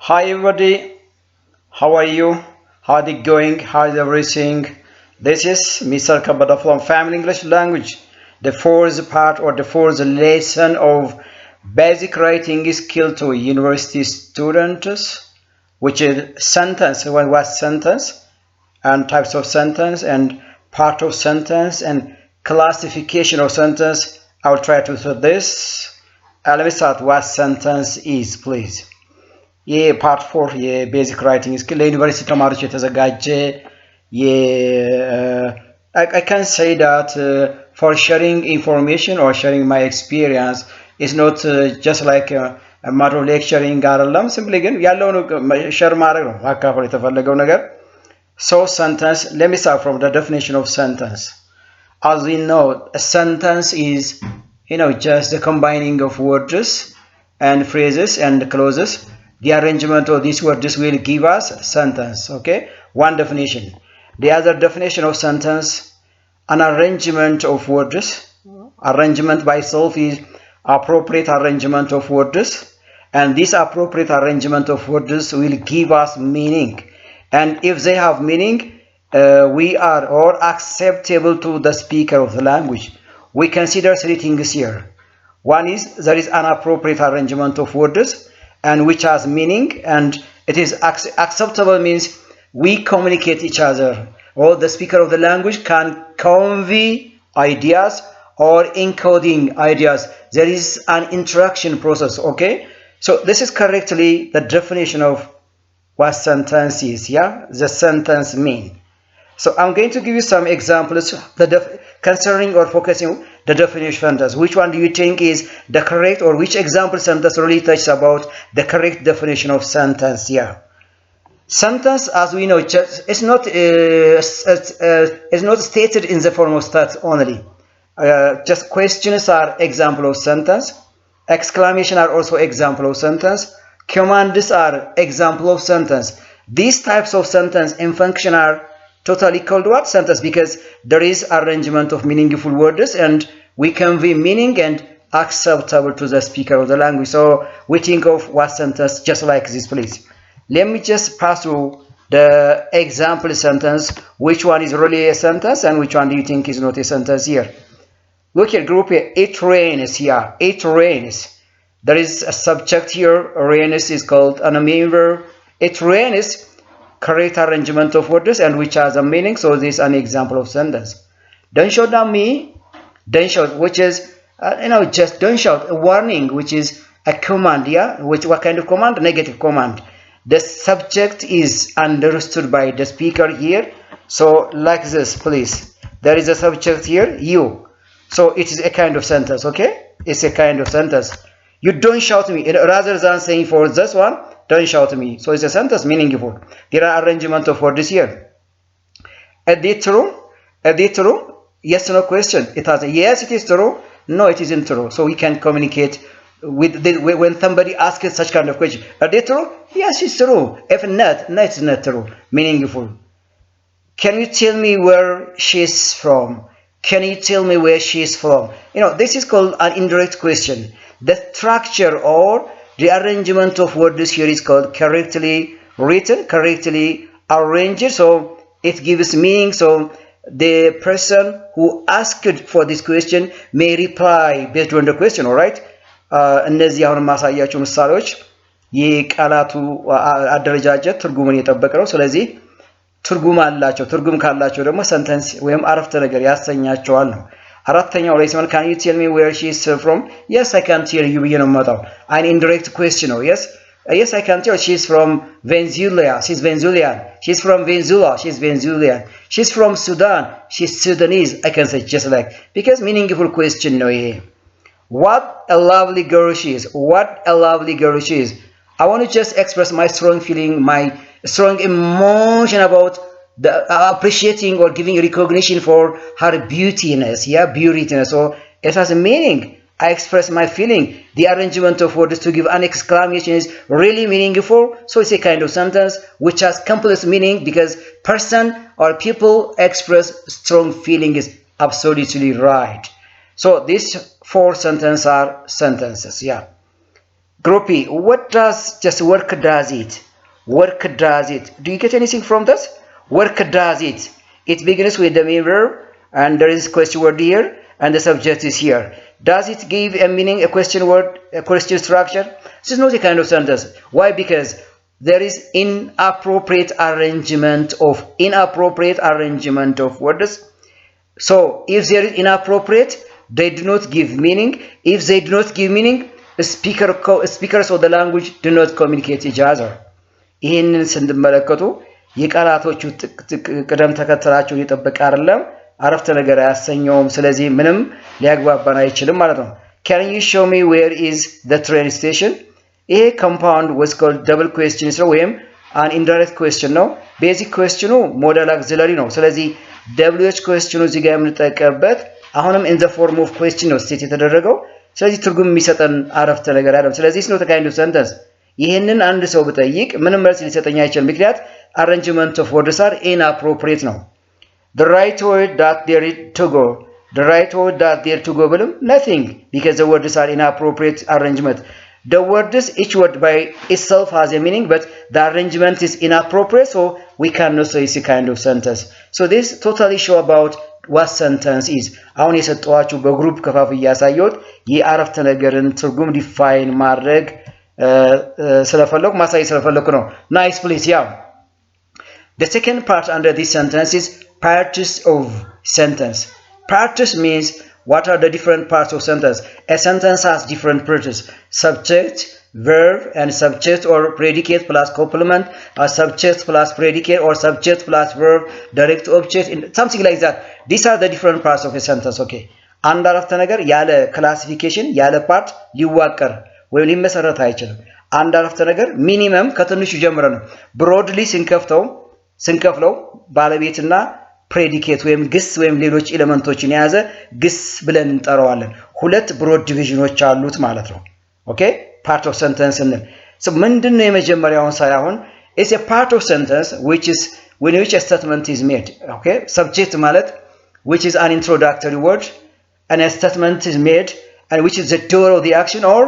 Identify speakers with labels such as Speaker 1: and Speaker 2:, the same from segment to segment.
Speaker 1: Hi everybody, how are you? How's it going? How's everything? This is Mr. Kabada from Family English Language, the fourth part or the fourth lesson of basic writing skill to university students, which is sentence, what sentence, and types of sentence, and part of sentence, and classification of sentence. I'll try to do this. Let me start what sentence is, please. የፓርት ፎር የቤዚክ ራይቲንግ ስኪል ለዩኒቨርሲቲ ተማሪዎች የተዘጋጀ I can say that for sharing information or sharing my experience is not just like a matter of lecturing አይደለም simply ግን ያለውን ሼር ማድረግ ነው ማካፈል የተፈለገው ነገር so sentence let me start from the definition of sentence as we know a sentence is just the combining of words and phrases and clauses. The arrangement of these words will give us sentence. Okay, one definition. The other definition of sentence, an arrangement of words. Arrangement by itself is appropriate arrangement of words, and this appropriate arrangement of words will give us meaning. And if they have meaning, we are or acceptable to the speaker of the language. We consider three things here. One is there is an appropriate arrangement of words, and which has meaning, and it is acceptable means we communicate each other, or the speaker of the language can convey ideas or encoding ideas. There is an interaction process. Okay, so this is correctly the definition of what sentence is. The sentence mean. So I'm going to give you some examples concerning or focusing the definition of sentence. Which one do you think is the correct, or which example sentence really touches about the correct definition of sentence? Sentence, as we know, it's not stated in the form of stats only. Just questions are example of sentence. Exclamation are also example of sentence. Commands are example of sentence. These types of sentence in function are totally called what? Sentence, because there is arrangement of meaningful words and we convey meaning and acceptable to the speaker of the language. So we think of what sentence just like this, please. Let me just pass through the example sentence. Which one is really a sentence and which one do you think is not a sentence here? Look at group here. It rains here. It rains. There is a subject here. Rains is called an verb. It rains. Correct arrangement of words and which has a meaning. So this is an example of sentence. Don't shout at me. Don't shout, which is just don't shout. A warning, which is a command. What kind of command? Negative command. The subject is understood by the speaker here. So like this, please. There is a subject here, you. So it is a kind of sentence. Okay, it's a kind of sentence. You don't shout at me. Rather than saying for this one, don't shout at me. So it's a sentence meaningful. There are arrangement of words here. Is it true? Is it true? Yes or no question. It has a yes, it is true. No, it isn't true. So we can communicate when somebody asks such kind of question. Is it true? Yes, it's true. If not, no, it's not true. Meaningful. Can you tell me where she's from? Can you tell me where she's from? This is called an indirect question. The structure or the arrangement of words here is called correctly written, correctly arranged. So it gives meaning. So the person who asked for this question may reply based on the question. All right. እነዚህ አሁን ማሳያችሁ ምሳሌዎች የቃላቱ አደረጃጀት ትርጉሙን የጠበቀ ነው። ስለዚህ ትርጉም አላቸው። ትርጉም ካላቸው ደግሞ ሰንተንስ ወይም አረፍተ ነገር ያሰኛቸዋል ነው። አራተኛው ላይ ሲሆን can you tell me where she is from? Yes, I can tell you ብዬ ነው የምመጣው። an indirect question ነው። yes I can tell she's from Venezuela. She's Venezuelan. She's from Venezuela. She's Venezuelan. She's from Sudan. She's Sudanese. I can say just like, because meaningful question ነው ይሄ። What a lovely girl she is. What a lovely girl she is. I want to just express my strong feeling, my strong emotion about the appreciating or giving recognition for her beautiness. Beautiness. So it has a meaning. I express my feeling. The arrangement of words to give an exclamation is really meaningful. So it's a kind of sentence which has complex meaning because person or people express strong feeling is absolutely right. So these four sentences are sentences. Groupie, what does just work does it? Work does it. Do you get anything from this? Work does it. It begins with the main verb and there is question word here and the subject is here. Does it give a meaning, a question word, a question structure? This is not a kind of sentence. Why? Because there is inappropriate arrangement of words. So if there is inappropriate, they do not give meaning. If they do not give meaning, speakers of the language do not communicate each other. ይህንን ስንመለከቱ የቃላቶቹ ቅደም ተከተላቸውን የጠበቀ አይደለም፣ አረፍተ ነገር አያሰኘውም። ስለዚህ ምንም ሊያግባባን አይችልም ማለት ነው። Can you show me where is the train station? ይሄ compound was called double question ነው ወይም an indirect question ነው። ቤዚክ ኩዌስችኑ ሞዳል አክሲለሪ ነው። ስለዚህ WH ኩዌስችኑ እዚህ ጋር የምንጠቀምበት አሁንም in the form of question ነው ስቴት የተደረገው። ስለዚህ ትርጉም የሚሰጠን አረፍተ ነገር አይደለም። ስለዚህ it's not a kind of sentence። ይሄንን አንድ ሰው ብጠይቅ ምንም መልስ ሊሰጠኝ አይችልም። ምክንያት arrangement of words are inappropriate ነው። The right word that there to go. The right word that there to go ብልም nothing because the words are inappropriate arrangement. The words, each word by itself has a meaning, but the arrangement is inappropriate, so we cannot say it's a kind of sentence. So this totally show about what sentence is. አሁን የሰጠኋችሁ በግሩፕ ከፋፍዬ ያሳየሁት የአረፍተ ነገርን ትርጉም ዲፋይን ማድረግ ስለፈለኩ ማሳየት ስለፈለኩ ነው። Nice, please. Yeah. The second part under this sentence is parts of sentence. Parts means what are the different parts of sentence? A sentence has different parts: subject, verb, and subject or predicate plus complement, or subject plus predicate, or subject plus verb, direct object, something like that. These are the different parts of a sentence. Okay. አንድ አረፍተ ነገር ያለ ክላሲፊኬሽን ያለ ፓርት ሊዋቀር ወይም ሊመሰረት አይችልም። አንድ አረፍተ ነገር ሚኒመም ከትንሹ ጀምረን ነው ብሮድሊ ስንከፍለው ባለቤትና ፕሬዲኬት ወይም ግስ ወይም ሌሎች ኤሌመንቶችን የያዘ ግስ ብለን እንጠራዋለን። ሁለት ብሮድ ዲቪዥኖች አሉት ማለት ነው። ኦኬ ፓርት ኦፍ ሰንተንስ እንል ምንድነው የመጀመሪያውን ሳይሆን is a part of sentence which is when which a statement is made. Okay, subject ማለት which is an introductory word and a statement is made and which is the doer of the action or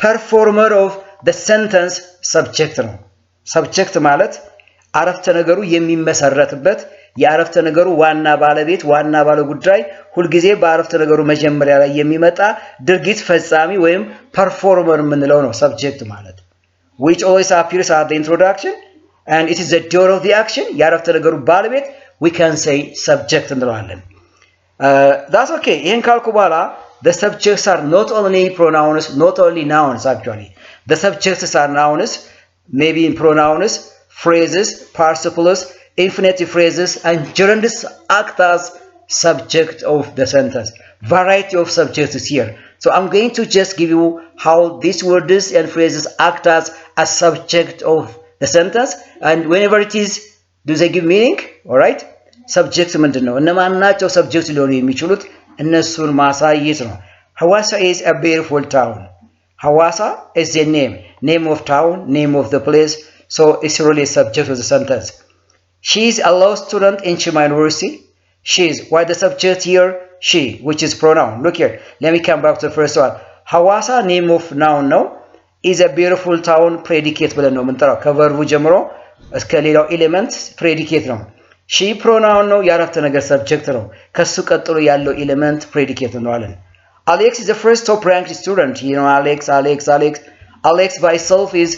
Speaker 1: performer of the sentence subject ነው። subject ማለት አረፍተ ነገሩ የሚመሰረትበት የአረፍተ ነገሩ ዋና ባለቤት ዋና ባለ ጉዳይ ሁልጊዜ በአረፍተ ነገሩ መጀመሪያ ላይ የሚመጣ ድርጊት ፈጻሚ ወይም performer የምንለው ነው subject ማለት which always appears at the introduction and it is the doer of the action የአረፍተ ነገሩ ባለቤት we can say subject እንለዋለን። That's okay. ይሄን ካልኩ በኋላ the subjects are not only pronouns, not only nouns actually. The subjects are nouns, maybe in pronouns, phrases, participles, infinitive phrases, and gerunds act as subject of the sentence. Variety of subjects here. So I'm going to just give you how these words and phrases act as a subject of the sentence, and whenever it is, do they give meaning? All right? Subject ምንድን ነው? እነማን ናቸው subject ሊሆኑ የሚችሉት? እነሱን ማሳየት ነው። Hawassa is a beautiful town. Hawassa is the name of town, name of the place. So it's really a subject of the sentence. She is a law student in Chiba University. She is. Why the subject here? She, which is pronoun. Look here. Let me come back to the first one. Hawassa, name of noun, no? Is a beautiful town, predicate ብለን ነው የምንጠራው። ከቨርቡ ጀምሮ እስከ ሌላው ኤሌመንት predicate ነው። ሺ ፕሮናውን ነው የአረፍተ ነገር ሰብጀክት ነው። ከሱ ቀጥሎ ያለው ኤሌመንት ፕሬዲኬት እንለዋለን። Alex is the first top ranked student. You know Alex by itself is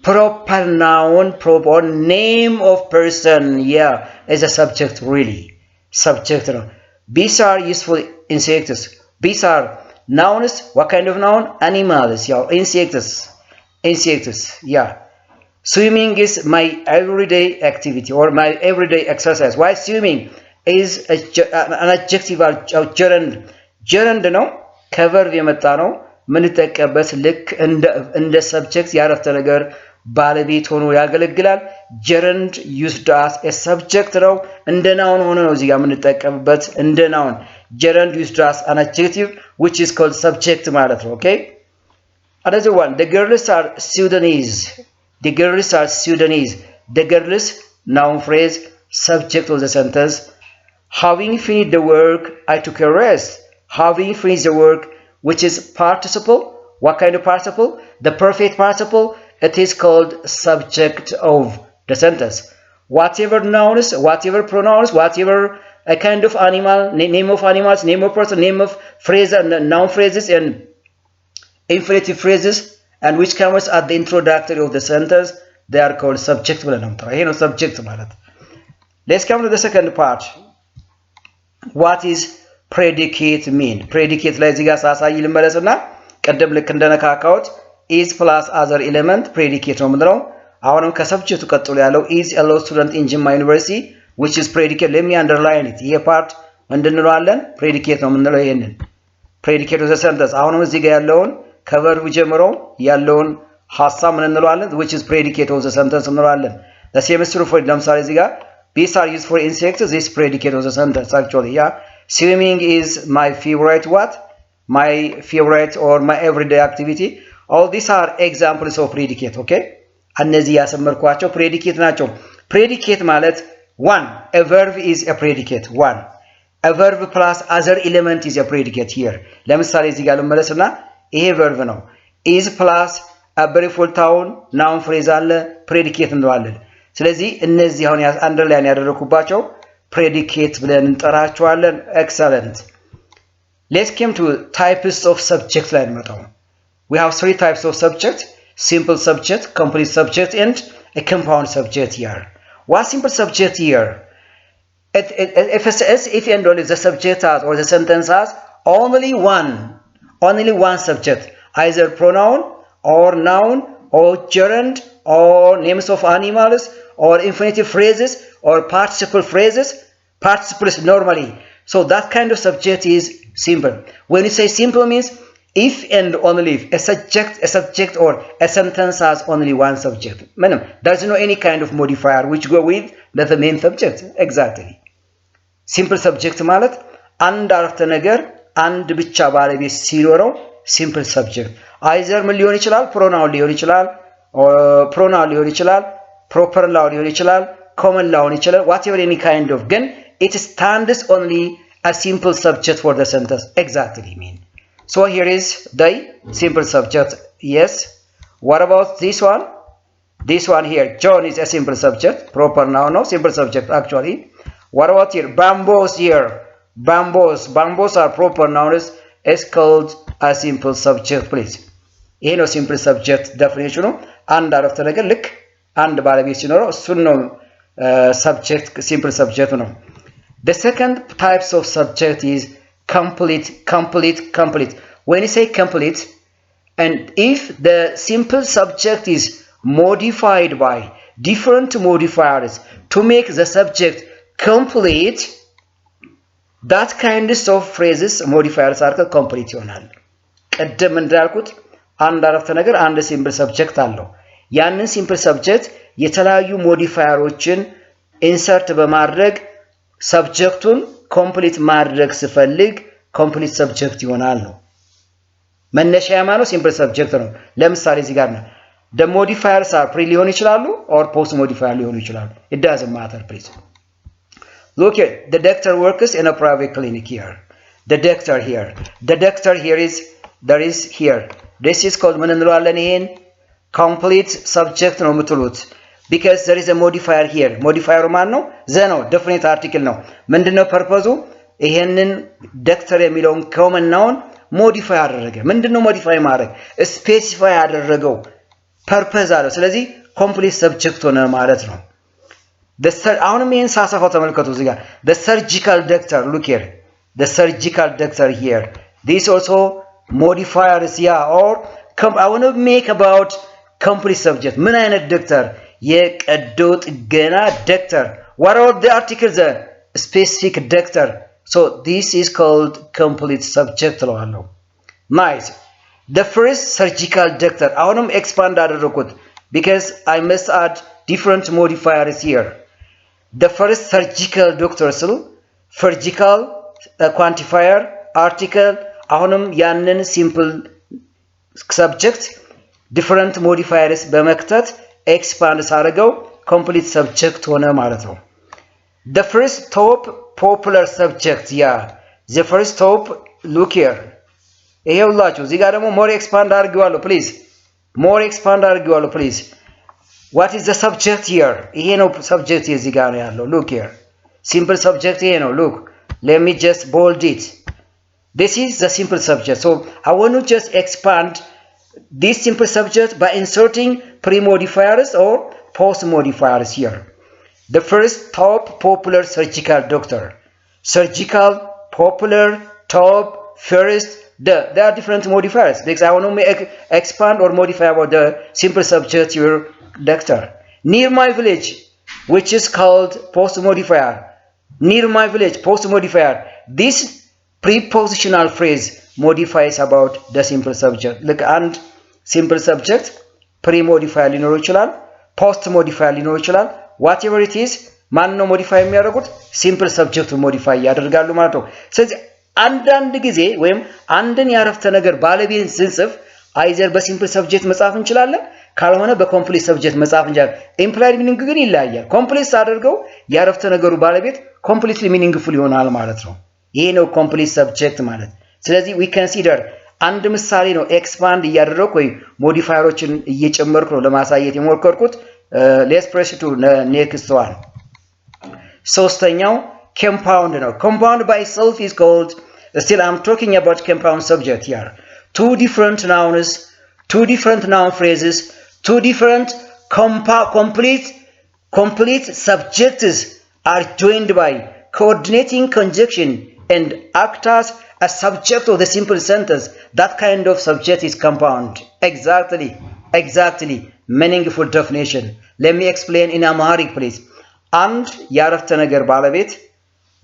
Speaker 1: proper noun, proper name of person. Yeah, is a subject really. Subject ነው። Bees are useful insects. Bees are nouns. What kind of noun? Animals. Yeah, insects. Yeah. Swimming is my everyday activity or my everyday exercise. Why swimming is an adjective gerund ነው ከቨርብ የመጣ ነው ምንጠቀበት ልክ እንደ ሰብጀክት ያረፍተ ነገር ባለቤት ሆኖ ያገለግላል። gerund used as a subject ነው እንደ noun ሆኖ ነው እዚህ ጋር ምንጠቀምበት እንደ noun gerund used as an adjective which is called subject ማለት ነው። Okay, another one, the girls are Sudanese. The girls are Sudanese. The girls, noun phrase, subject of the sentence. Having finished the work, I took a rest. Having finished the work, which is participle, What kind of participle? The perfect participle. It is called subject of the sentence. Whatever nouns, whatever pronouns, whatever a kind of animal, name of animals, name of person, name of phrase, and noun phrases and infinitive phrases, and which comes at the introductory of the sentence, they are called subject. Subject. Let's come to the second part. What is predicate mean? Predicate ላይ እዚህ ጋር ሳሳይ ልመለስና ቀደም ልክ እንደነካካውት is plus other element predicate ነው የምንለው። አሁንም ከሰብጀክቱ ቀጥሎ ያለው is a law student in Jimma University which is predicate. let me underline it. ይሄ ፓርት እንድንለዋለን predicate ነው የምንለው። ይሄንን predicate of the sentence አሁንም እዚህ ጋር ያለውን ከቨርቡ ጀምሮ ያለውን ሐሳብ ምን እንለዋለን? which is predicate of the sentence እንለዋለን። the same is true for ለምሳሌ እዚህ ጋር bees are used for insects. this predicate of the sentence actually. yeah, swimming is my favorite what? my favorite or my everyday activity. all these are examples of predicate. okay, እነዚህ ያሰመርኳቸው predicate ናቸው። predicate ማለት one, a verb is a predicate. one, a verb plus other element is a predicate here. ለምሳሌ እዚህ ጋር ልመለስና ይሄ verb ነው። is plus a brieful noun noun phrase አለ predicate እንለዋለን። ስለዚህ እነዚህ አሁን አንደርላይን ያደረኩባቸው predicate ብለን እንጠራቸዋለን። excellent. let's come to types of subject ላይ እንመጣው። we have three types of subject: simple subject, complete subject, and a compound subject here. what simple subject here? if and only the subject has or the sentence has only one subject, either pronoun or noun or gerund or names of animals or infinitive phrases or participle phrases, participles normally. so that kind of subject is simple. when you say simple means if and only if a subject or a sentence has only one subject. there's no any kind of modifier which go with the main subject. exactly. simple subject ማለት አንድ አረፍተ ነገር አንድ ብቻ ባለቤት ሲኖረው simple subject either ምን ሊሆን ይችላል? pronoun ሊሆን ይችላል proper noun ሊሆን ይችላል common noun ሊሆን ይችላል whatever any kind of, ግን it stands only a simple subject for the sentence. exactly mean. so here is the simple subject. yes. what about this one? this one here, John is a simple subject, proper noun, no simple subject actually. what about here? bamboos here, bamboos are proper nouns, is called a simple subject. please. ይሄ ነው simple subject definition ነው። አንድ አረፍተ ነገር ልክ አንድ ባለቤት ሲኖረው እሱን ነው subject simple subject ነው። the second types of subject is complete. when you say complete, and if the simple subject is modified by different modifiers to make the subject complete, that kind of phrases modifiers are complete ይሆናል። ቀደም እንዳልኩት አንድ አረፍተ ነገር አንድ ሲምፕል ሰብጀክት አለው። ያንን ሲምፕል ሰብጀክት የተለያዩ ሞዲፋየሮችን ኢንሰርት በማድረግ ሰብጀክቱን ኮምፕሊት ማድረግ ስፈልግ ኮምፕሊት ሰብጀክት ይሆናል ነው። መነሻ ያማነው ሲምፕል ሰብጀክት ነው። ለምሳሌ እዚህ ጋር ነው the modifiers are pre ሊሆን ይችላሉ or post modifier ሊሆኑ ይችላሉ። it doesn't matter please. look here, the doctor works in a private clinic here. the doctor here is there is here. this is called ምን እንለዋለን? ይሄን complete subject ነው የምትሉት because there is a modifier here. modifier ማን ነው? the ነው definite article ነው። ምንድነው ፐርፐዙ? ይሄንን ዶክተር የሚለውን common noun modify አደረገ። ምንድነው modify ማድረግ? specify ያደረገው ፐርፐዝ አለው። ስለዚህ complete subject ሆነ ማለት ነው። አሁንም ይሄን ሳሳፈው ተመልከቱ እዚህ ጋር the surgical doctor, look here, the surgical doctor here. this also modifiers or I want to make about complete subject. ምን አይነት ዶክተር? የቀዶ ጥገና ዶክተር። what are the articles? the specific doctor. so this is called complete subject ነው። nice. the first surgical doctor አሁንም expand አደረኩት because I must add different modifiers here. the first surgical doctor ስሉ surgical quantifier article አሁንም ያንን simple subject different modifiers በመክተት expand ሳደርገው complete subject ሆነ ማለት ነው። the first top popular subject, yeah, the first top, look here, ይሄውላችሁ እዚህ ጋር ደግሞ more expand አድርጌዋለሁ please more expand አድርጌዋለሁ please what is the subject here ይሄ ነው subject እዚህ ጋር ነው ያለው look here simple subject ይሄ ነው look let me just bold it this is the simple subject so I want to just expand this simple subject by inserting pre-modifiers or post-modifiers here the first top popular surgical doctor surgical popular top first there are different modifiers because I want to expand or modify about the simple subject here doctor near my village which is called post modifier near my village post modifier this prepositional phrase modifies about the simple subject look and simple subject pre modifier ሊኖር ይችላል post modifier ሊኖር ይችላል whatever it is ማን ነው modify የሚያደርጉት simple subject modify ያደርጋሉ ማለት ነው ስለዚህ አንዳንድ ጊዜ ወይም አንድን ያረፍተ ነገር ባለቤት ስንጽፍ አይዘር በሲምፕል ሰብጀክት መጻፍ እንችላለን ካልሆነ በኮምፕሊት ሰብጀክት መጻፍ እንችላለን ኢምፕላይድ ሚኒንግ ግን ይለያያል ኮምፕሊት አድርገው ያረፍተ ነገሩ ባለቤት ኮምፕሊትሊ ሚኒንግፉል ይሆናል ማለት ነው ይሄ ነው ኮምፕሊት ሰብጀክት ማለት ስለዚህ we consider አንድ ምሳሌ ነው ኤክስፓንድ እያደረኩ ወይ ሞዲፋየሮችን እየጨመርኩ ነው ለማሳየት የሞከርኩት let's proceed to next one ሶስተኛው compound ነው compound by itself is called still I'm talking about compound subject here two different nouns two different noun phrases two different complete subjects are joined by coordinating conjunction and act as a subject of the simple sentence that kind of subject is compound exactly meaningful definition let me explain in Amharic please and ያረፍተ ነገር ባለቤት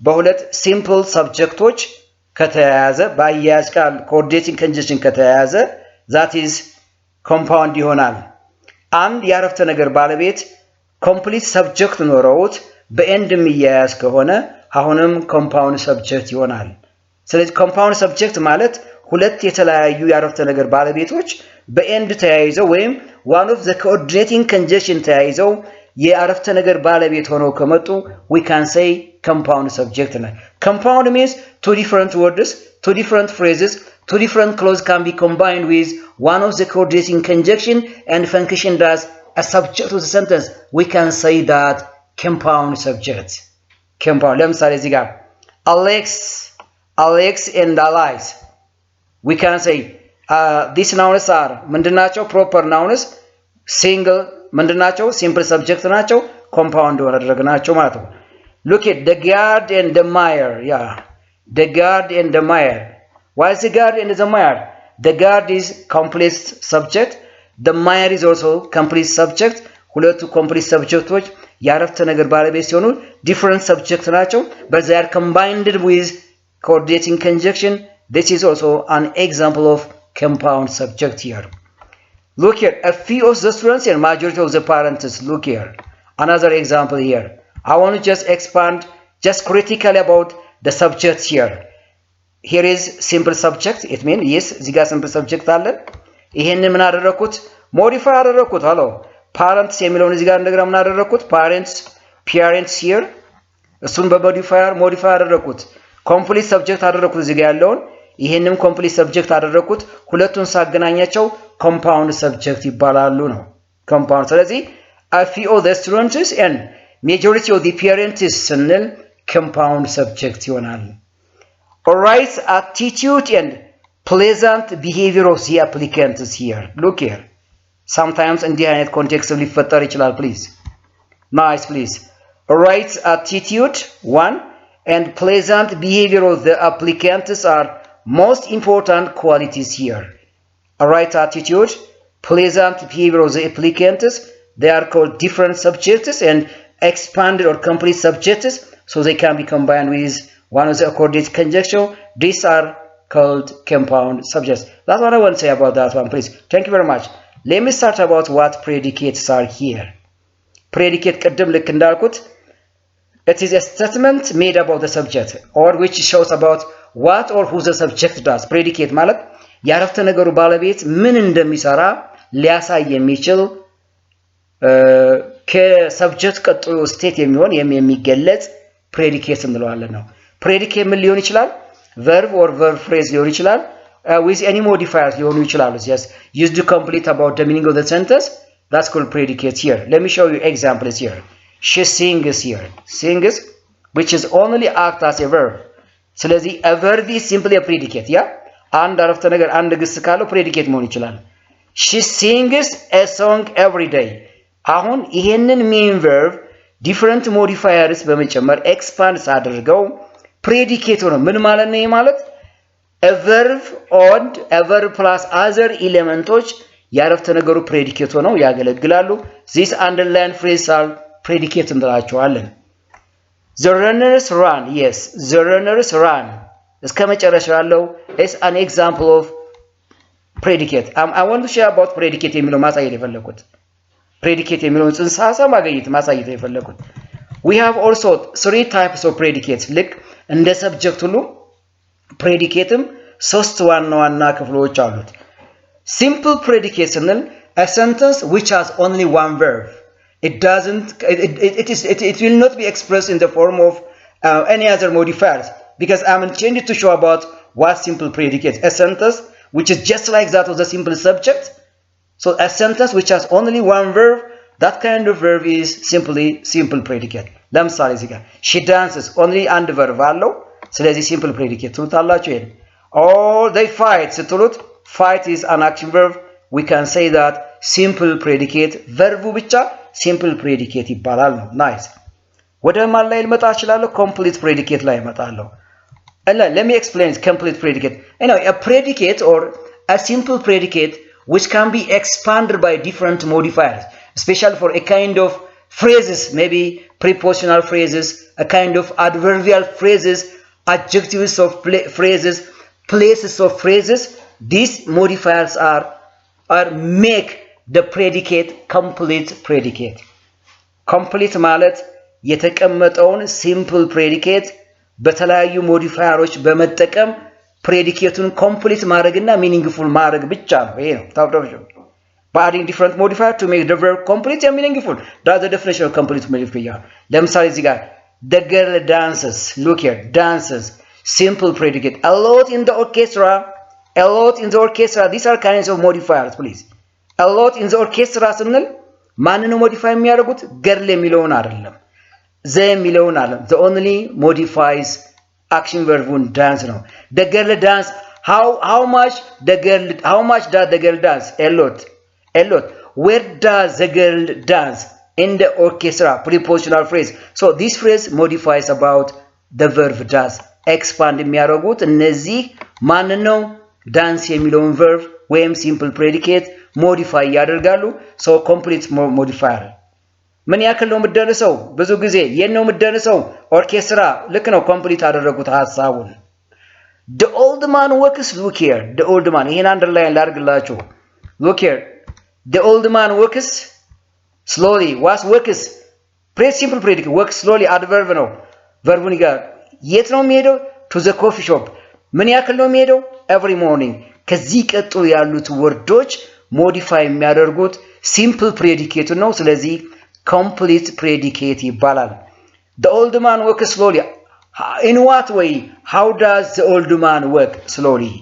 Speaker 1: በሁለት ሲምፕል ሰብጀክቶች ከተያያዘ ባያያዝ ቃል ኮኦርዲኔቲንግ ኮንጀንክሽን ከተያያዘ that is compound ይሆናል አንድ ያረፍተ ነገር ባለቤት ኮምፕሊት ሰብጀክት ኖሮት በኤንድ የሚያያዝ ከሆነ አሁንም ኮምፓውንድ ሰብጀክት ይሆናል ስለዚህ ኮምፓውንድ ሰብጀክት ማለት ሁለት የተለያዩ ያረፍተ ነገር ባለቤቶች በኤንድ ተያይዘው ወይም one of the coordinating conjunction ተያይዘው የአረፍተ ነገር ባለቤት ሆነው ከመጡ we can say compound subject ነው compound means two different words two different phrases two different clauses can be combined with one of the coordinating conjunction and function as a subject of the sentence we can say that compound subject compound ለምሳሌ እዚህ ጋር Alex and Alice we can say these nouns are ምንድናቸው proper nouns single ምንድናቸው simple subject ናቸው compound ወረደረግናቸው ማለት ነው look at the guard and the mayor yeah the guard and the mayor why is the guard and the mayor the guard is complete subject the mayor is also complete subject ሁለቱ complete subjectዎች ያረፍተ ነገር ባለቤት ሲሆኑ different subject ናቸው but they are combined with coordinating conjunction this is also an example of compound subject here look here a few of the students and majority of the parents look here another example here I want to just expand just critically about the subjects here here is simple subject it means yes እዚህ ጋር simple subject አለ ይሄንን ምን አደረኩት modify አደረኩት hello parents የሚለውን እዚህ ጋር እንደገና ምን አደረኩት parents here እሱን በmodifier አደረኩት complete subject አደረኩት እዚህ ጋር ያለውን ይሄንም complete subject አደረኩት ሁለቱን ሳገናኛቸው compound subject ይባላሉ ነው compound ስለዚህ a few of the students and majority of the parents ስንል compound subject ይሆናል alright attitude and pleasant behavior of the applicants here look here sometimes እንዲህ አይነት context ሊፈጠር ይችላል please nice please alright attitude one and pleasant behavior of the applicants are most important qualities here alright attitude pleasant behavior of the applicants they are called different subjects and expanded or complete subjects so they can be combined with one of the coordinate conjunction these are called compound subjects that's what I want to say about that one please thank you very much let me start about what predicates are here predicate ቀደም ልክ እንዳልኩት it is a statement made about the subject or which shows about what or who the subject does predicate ማለት ያረፍተ ነገሩ ባለቤት ምን እንደሚሰራ ሊያሳይ የሚችል ከሰብጀክት ቀጥሎ ስቴት የሚሆን የሚገለጽ predicate እንለዋለን ነው predicate ምን ሊሆን ይችላል verb or verb phrase ሊሆን ይችላል with any modifiers ሊሆኑ ይችላሉ just use to complete about the meaning of the sentence that's called predicate here let me show you examples here she sings here sings which is only act as a verb ስለዚህ a verb is simply a predicate yeah አንድ አረፍተ ነገር አንድ ግስ ካለው predicate መሆን ይችላል she sings a song every day አሁን ይሄንን main verb different modifiers በመጨመር expand ሳደርገው predicate ነው ምን ማለት ነው ይሄ ማለት a verb odd a verb plus other elemenቶች ያረፍተ ነገሩ predicate ሆነው ያገለግላሉ this underline phrase are predicate እንላቸዋለን the runners run yes the runners run እስከ መጨረሻው ያለው is an example of predicate I want to share about predicate የሚለው ማሳየት የፈለኩት predicate የሚለውን ጽንሰ ሐሳብ ማሳየት የፈለኩት we have also three types of predicates ልክ እንደ subject ሁሉ predicateም ሶስት ዋና ክፍሎች አሉት simple predicate ስንል a sentence which has only one verb it will not be expressed in the form of any other modifiers because I'm intending to show about what simple predicate a sentence which is just like that of the simple subject so a sentence which has only one verb that kind of verb is simply simple predicate ለምሳሌ እዚህ ጋር she dances only አንድ verb አለው ስለዚህ simple predicate ትሉታላችሁ ይሄን or they fight ስትሉት fight is an action verb we can say that simple predicate verb ብቻ simple predicate ይባላል ነው nice ወደ ማን ላይ ልመጣ እችላለሁ complete predicate ላይ እመጣለሁ let me explain complete predicate a predicate or a simple predicate which can be expanded by different modifiers especially for a kind of phrases maybe prepositional phrases a kind of adverbial phrases adjectives of phrases places of phrases these modifiers are make the predicate complete ማለት የተቀመጠውን simple predicate በተለያዩ ሞዲፋየሮች በመጠቀም predicateን complete ማድረግና meaningful ማድረግ ብቻ ነው ይሄ ነው ታውቃላችሁ by adding different modifiers to make the verb complete and meaningful that's the definition of complete modifier ለምሳሌ እዚህ ጋር the girl dances look here dances simple predicate a lot in the orchestra these are kinds of modifiers please a lot in the orchestra ስንል ማንን modify የሚያደርጉት girl የሚለውን አይደለም the የሚለውን አይደለም the only modifies action verbun dance ነው the girl dance how much does the girl dance a lot where does the girl dance in the orchestra prepositional phrase so this phrase modifies about the verb does expand የሚያደርጉት እነዚህ ማን ነው dance የሚለውን verb ወይም simple predicate modify ያደርጋሉ so complete modifier ምን ያክል ነው የምትደርሰው ብዙ ጊዜ የት ነው የምትደርሰው ኦርኬስትራ ልክ ነው complete አደረጉት ሐሳቡን the old man works look here the old man ይሄን አንደርላይን ላድርግላችሁ look here the old man works slowly what works simple predicate works slowly adverb ነው verb ጋር የት ነው የሚሄደው to the coffee shop ምን ያክል ነው የሚሄደው every morning ከዚህ ቀጥሎ ያሉት ወርዶች modify የሚያደርጉት simple predicate ነው ስለዚህ complete predicate ይባላል the old man works slowly in what way how does the old man work slowly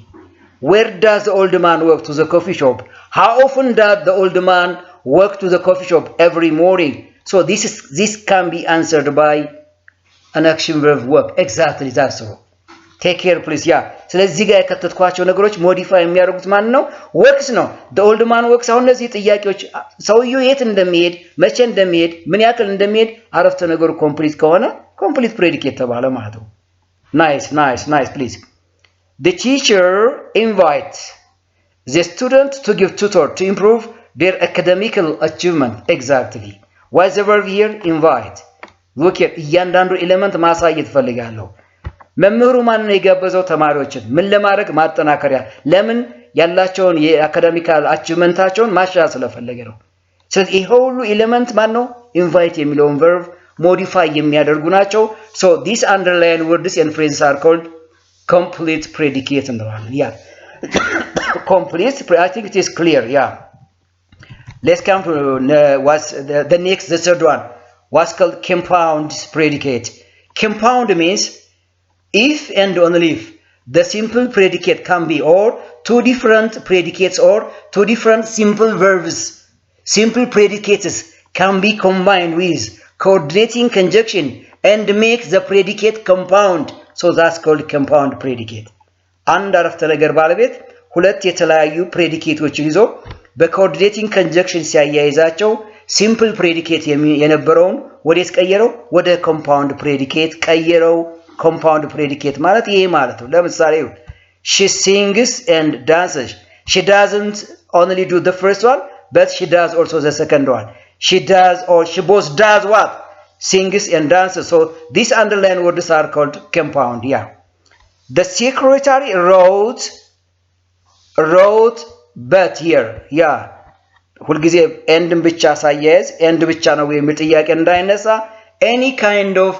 Speaker 1: where does the old man work to the coffee shop how often does the old man work to the coffee shop every morning so this can be answered by an action verb work exactly that's all take care please yeah ስለዚህ ጋር የከተትኳቸው ነገሮች modify የሚያደርጉት ማን ነው works ነው the old man works አሁን እነዚህ ጥያቄዎች ሰውየው የት እንደሚሄድ መቼ እንደሚሄድ ምን ያክል እንደሚሄድ አረፍተ ነገሩ complete ከሆነ complete predicate ተባለ ማለት ነው nice please the teacher invites the student to give tutor to improve their academic achievement exactly why is the verb here invite look at እያንዳንዱ ኤሌመንት ማሳየት ፈልጋለሁ መምህሩ ማን ነው የጋበዘው ተማሪዎችን ምን ለማድረግ ማጠናከሪያ ለምን ያላቸውን የአካዳሚካል አቺቭመንታቸውን ማሻሻል ስለፈለገ ነው ስለዚህ ይሄ ሁሉ ኤሌመንት ማን ነው ኢንቫይት የሚለውን verb modify የሚያደርጉ ናቸው so these underline words and phrases are called complete predicate እንለዋለን yeah complete I think it is clear yeah let's come to the third one what's called compound predicate compound means if and only if the simple predicate can be or two different predicates or two different simple verbs. Simple predicates can be combined with coordinating conjunction and make the predicate compound. So that's called compound predicate. አንድ አረፍተ ነገር ባለቤት ሁለት የተለያዩ ፕሬዲኬቶችን ይዞ በኮኦርዲኔቲንግ ኮንጀንክሽን ሲያያይዛቸው ሲምፕል ፕሬዲኬት የነበረውን ወዴት ቀየረው? ወደ ኮምፓውንድ ፕሬዲኬት ቀየረው። ኮምፓውንድ ፕሬዲኬት ማለት ይሄ ማለት ነው። ለምሳሌ she sings and dances. She doesn't only do the first one, but she does also the second one. She does or she both does what? Sings and dances. So these underlined words are called compound. Yeah. The secretary wrote but here. Yeah. ሁልጊዜ ኤንድን ብቻ ሳያይዝ ኤንድ ብቻ ነው የሚል ጥያቄ እንዳይነሳ any kind of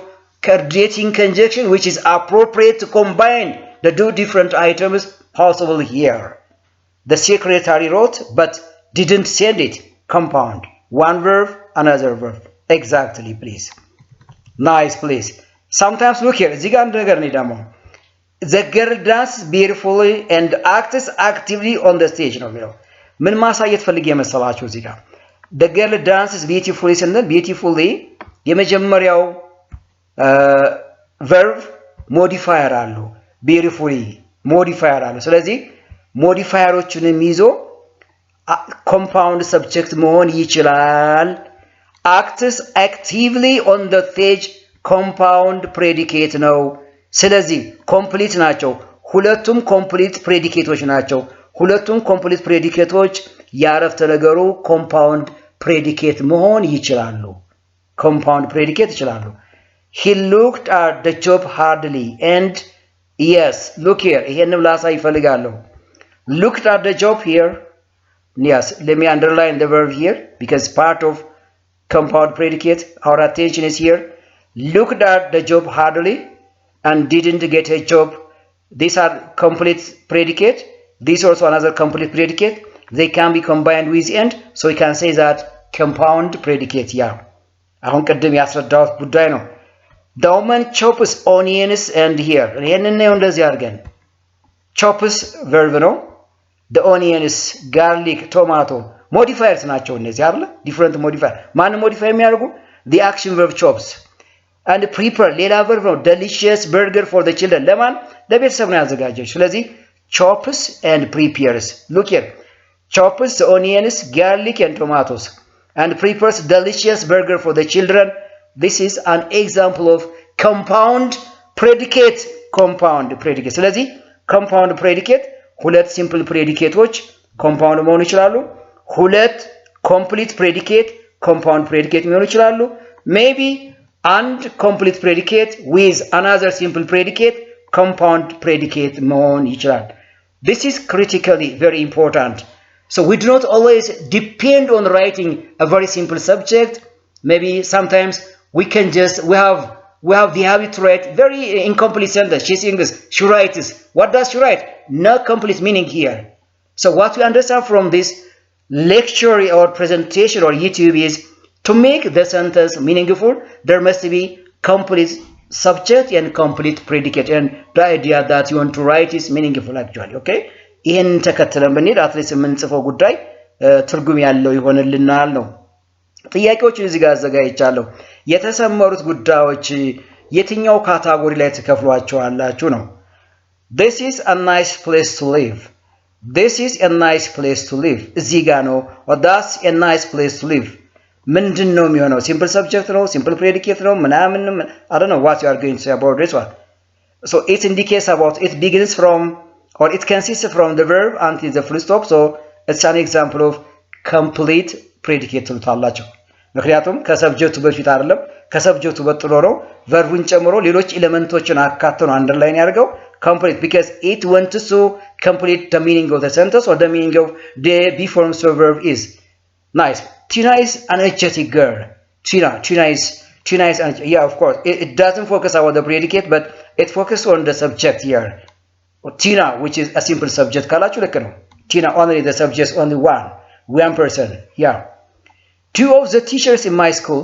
Speaker 1: coordinating conjunction which is appropriate to combine the two different items possible here. The secretary wrote but didn't send it. Compound. One verb, another verb. Exactly, please. Nice, please. Sometimes look here. እዚህ ጋር አንድ ነገር ነው ደግሞ the girl dances beautifully and acts actively on the stage ነው የሚለው ምን ማሳየት ፈልጌ መሰላችሁ እዚህ ጋር the girl dances beautifully ስንል beautifully የመጀመሪያው verb modifier አለው beautifully modifier አለው ስለዚህ ሞዲፋየሮቹንም ይዞ compound subject መሆን ይችላል acts actively on the stage compound predicate ነው ስለዚህ ኮምፕሊት ናቸው ሁለቱም ኮምፕሊት ፕሬዲኬቶች ናቸው ሁለቱም ኮምፕሊት ፕሬዲኬቶች ያረፍተ ነገሩ ኮምፓውንድ ፕሬዲኬት መሆን ይችላሉ ኮምፓውንድ ፕሬዲኬት ይችላሉ he looked at the job hardly and yes look here ይሄንም ላሳይ ይፈልጋለሁ looked at the job here yes let me underline the verb here because part of compound predicate our attention is here looked at the job hardly and didn't get a job these are complete predicate this also another complete predicate they can be combined with and so we can say that compound predicate yeah አሁን ቀደም ያስረዳሁት ጉዳይ ነው the woman chops onions and here ይሄንን ነው እንደዚህ አድርገን chops verb ነው the onions garlic tomato modifiers ናቸው እነዚህ አይደል different modifier ማን modify የሚያደርጉ the action verb chops and prepare ሌላ verb ነው delicious burger for the children ለማን ለቤተሰብ ነው ያዘጋጀው ስለዚህ chops and prepares look here chops the onions garlic and tomatoes and prepares delicious burger for the children this is an example of compound predicate ስለዚህ compound predicate ሁለት simple predicateዎች compound መሆን ይችላሉ ሁለት complete predicate compound predicate መሆን ይችላሉ maybe and complete predicate with another simple predicate compound predicate መሆን ይችላል this is critically very important so we do not always depend on writing a very simple subject maybe sometimes we have the habit to write very incomplete sentence she sings she writes what does she write no complete meaning here so what we understand from this lecture or presentation or YouTube is to make the sentence meaningful there must be complete subject and complete predicate and the idea that you want to write is meaningful actually okay ይሄን ተከተለን ብንሄድ አትሊስት የምንጽፈው ጉዳይ ትርጉም ያለው ይሆንልናል ነው ጥያቄዎችን እዚህ ጋር አዘጋጅቻለሁ የተሰመሩት ጉዳዮች የትኛው ካታጎሪ ላይ ተከፍሏቸዋላችሁ ነው this is a nice place to live this is a nice place to live እዚህ ጋር ነው or that's a nice place to live ምንድን ነው የሚሆነው simple subject ነው simple predicate ነው ምናምን I don't know what you are going to say about this one so it indicates about it begins from or it consists from the verb until the full stop so it's an example of complete predicate ትሉታላችሁ ምክንያቱም ከሰብጀክቱ በፊት አይደለም ከሰብጀክቱ በጥሎ ነው verb-ን ጨምሮ ሌሎች ኤሌመንቶችን አካቶ ነው አንደርላይን ያደርገው complete because it wants to complete the meaning of the sentence or the meaning of the be forms of verb is nice Tina is an energetic girl Tina is yeah of course it doesn't focus on the predicate but it focuses on the subject here Tina which is a simple subject ካላችሁ ልክ ነው Tina only the subject only one person yeah two of the teachers in my school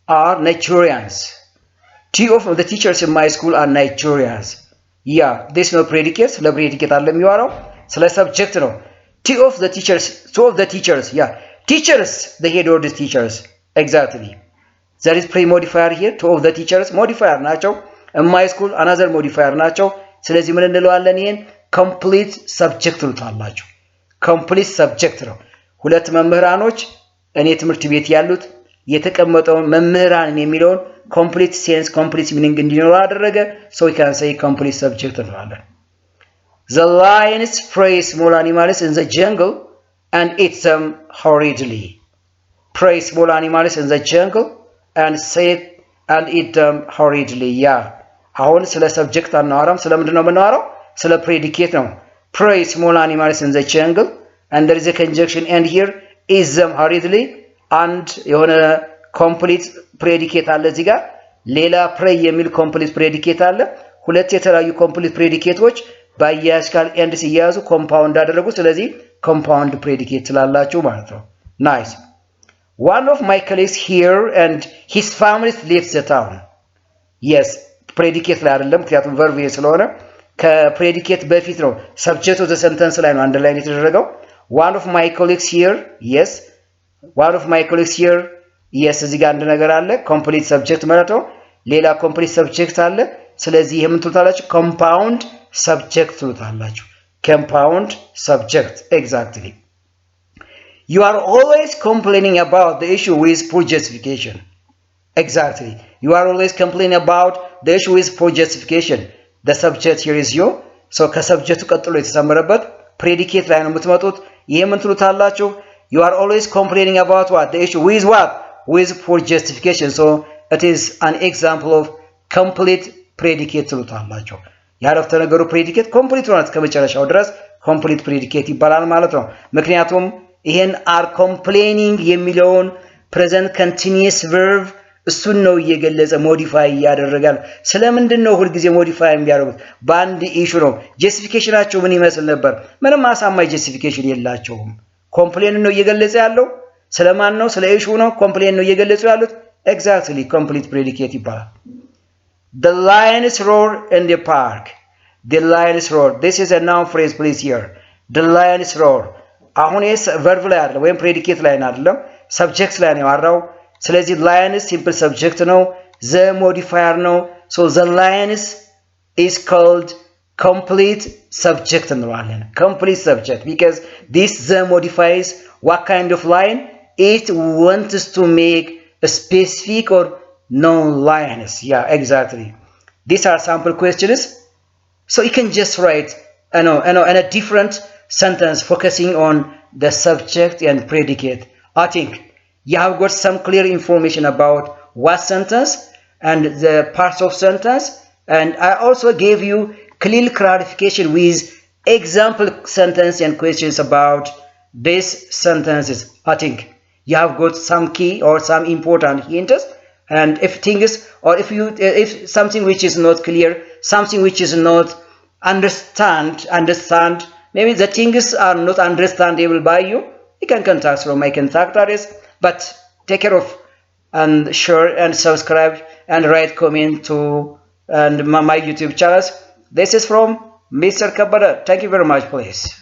Speaker 1: are Nigerians two of the teachers in my school are Nigerians Yeah, this no predicate. ስለ predicate አለ የሚዋራው ስለ subject ነው። Two of the teachers. Yeah, teachers. The head of the teachers. Exactly. There is pre-modifier here. Two of the teachers modifier ናቸው። In my school another modifier ናቸው። ስለዚህ ምን እንለዋለን? ይሄን complete subject ትሉታላችሁ። complete subject ነው። ሁለት መምህራኖች እኔ ትምህርት ቤት ያሉት የተቀመጠውን መምህራን የሚለውን complete sense complete meaning እንዲኖር አደረገ so we can say complete subject እንላለን the lions prey small animals in the jungle and eat them hurriedly prey small animals in the jungle and eat them hurriedly yeah አሁን ስለ subject አናወራም ስለምንድነው የምናወራው ስለ predicate ነው prey small animals in the jungle and there is a conjunction and here eat them hurriedly and የሆነ complete predicate አለ እዚህ ጋር ሌላ prey የሚል complete predicate አለ ሁለት የተለያዩ complete predicateዎች ባያያዝ ቃል end ሲያያዙ compound አደረጉ ስለዚህ compound predicate ስላላችሁ ማለት ነው nice one of my colleagues here and his family left the town yes predicate ላይ አይደለም ምክንያቱም verb ስለሆነ ከፕሬዲኬት በፊት ነው subject of the sentence ላይ ነው underline የተደረገው one of my colleagues here yes one of my colleagues here yes እዚህ ጋር አንድ ነገር አለ complete subject ማለት ነው ሌላ complete subject አለ ስለዚህ ይሄ ምን ትሉታላችሁ compound subject ትሉታላችሁ compound subject exactly you are always complaining about the issue with poor justification exactly you are always complaining about the issue with poor justification the subject here is you so ከሰብጀክቱ ቀጥሎ የተሰመረበት predicate ላይ ነው የምትመጡት ይሄ ምን ትሉታላችሁ you are always complaining about what the issue with what with poor justification so it is an example of complete predicate ትሉታላችሁ ያረፍተ ነገሩ predicate complete ሆነ እስከመጨረሻው ድረስ complete predicate ይባላል ማለት ነው ምክንያቱም ይሄን are complaining የሚለውን present continuous verb እሱን ነው እየገለጸ modify ያደርጋል ስለምንድነው ሁሉ ጊዜ modify የሚያደርጉት በአንድ ኢሹ ነው justificationአቸው ምን ይመስል ነበር ምንም አሳማኝ justification የላቸውም complain ነው እየገለጸ ያለው ስለማን ነው ስለ ኢሹ ነው complain ነው እየገለጹ ያሉት exactly complete predicate ይባላል the lions roar in the park the lions roar this is a noun phrase please here the lions roar አሁን ይሄ verb ላይ አይደለም ወይም predicate ላይ አይደለም subject ላይ ነው ያወራው ስለዚህ lions simple subject ነው the modifier ነው so the lions is called complete subject እንለዋለን complete subject because this the modifies what kind of line it wants to make a specific or known lines yeah exactly these are sample questions so you can just write in a different sentence focusing on the subject and predicate I think you have got some clear information about what sentence and the parts of sentence and I also gave you clear clarification with example sentence and questions about these sentences I think you have got some key or some important hints and if things or if something which is not clear something which is not understand maybe the things are not understandable by you can contact from my contact address but take care of and share and subscribe and write comment to and my YouTube channels this is from Mr. Kabada thank you very much please